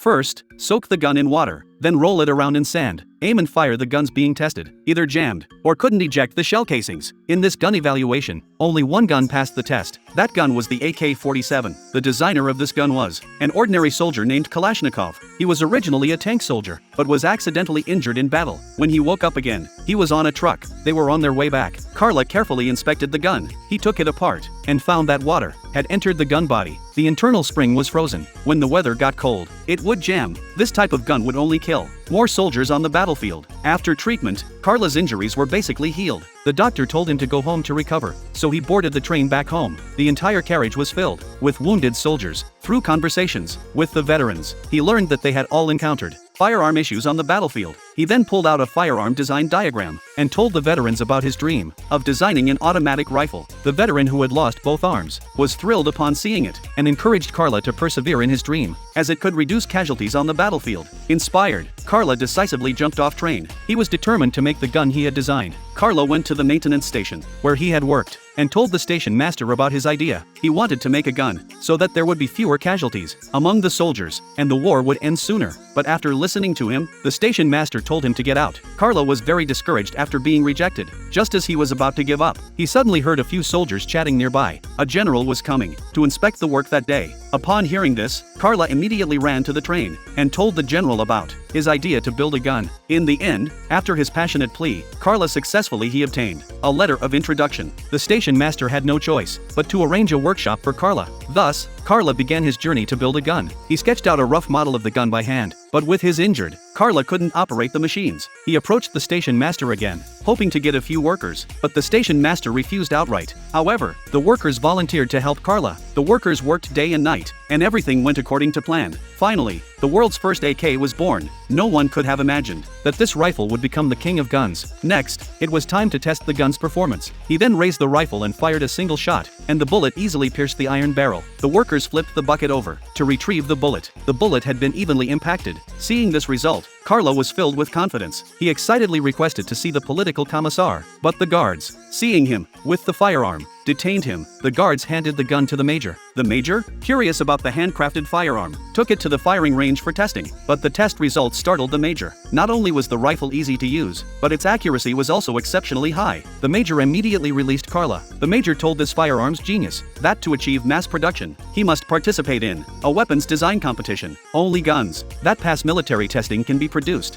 First, soak the gun in water, then roll it around in sand. Aim and fire the guns being tested, either jammed or couldn't eject the shell casings. In this gun evaluation, only one gun passed the test. That gun was the AK47. The designer of this gun was an ordinary soldier named Kalashnikov. He was originally a tank soldier, but was accidentally injured in battle. When he woke up again, he was on a truck. They were on their way back. Carla carefully inspected the gun. He took it apart and found that water had entered the gun body. The internal spring was frozen. When the weather got cold, it would jam. This type of gun would only kill more soldiers on the battlefield. After treatment, Carla's injuries were basically healed. The doctor told him to go home to recover, so he boarded the train back home. The entire carriage was filled with wounded soldiers. Through conversations with the veterans, he learned that they had all encountered firearm issues on the battlefield. He then pulled out a firearm design diagram and told the veterans about his dream of designing an automatic rifle. The veteran who had lost both arms was thrilled upon seeing it and encouraged Carla to persevere in his dream, as it could reduce casualties on the battlefield. Inspired, Carla decisively jumped off train. He was determined to make the gun he had designed. Carla went to the maintenance station where he had worked and told the station master about his idea. He wanted to make a gun so that there would be fewer casualties among the soldiers and the war would end sooner. But after listening to him, the station master told him to get out. Carla was very discouraged after being rejected. Just as he was about to give up, he suddenly heard a few soldiers chatting nearby. A general was coming to inspect the work that day. Upon hearing this, Carla immediately ran to the train and told the general about his idea to build a gun. In the end, after his passionate plea, Carla successfully obtained a letter of introduction. The station master had no choice but to arrange a workshop for Carla. Thus, Carla began his journey to build a gun. He sketched out a rough model of the gun by hand, but with his injured, Carla couldn't operate the machines. He approached the station master again, hoping to get a few workers, but the station master refused outright. However, the workers volunteered to help Carla. The workers worked day and night, and everything went according to plan. Finally, the world's first AK was born. No one could have imagined that this rifle would become the king of guns. Next, it was time to test the gun's performance. He then raised the rifle and fired a single shot, and the bullet easily pierced the iron barrel. The workers flipped the bucket over to retrieve the bullet. The bullet had been evenly impacted. Seeing this result, Carla was filled with confidence. He excitedly requested to see the political commissar, but the guards, seeing him with the firearm, detained him. The guards handed the gun to the major. The major, curious about the handcrafted firearm, took it to the firing range for testing. But the test results startled the major. Not only was the rifle easy to use, but its accuracy was also exceptionally high. The major immediately released Carla. The major told this firearm's genius that to achieve mass production, he must participate in a weapons design competition. Only guns that pass military testing can be produced.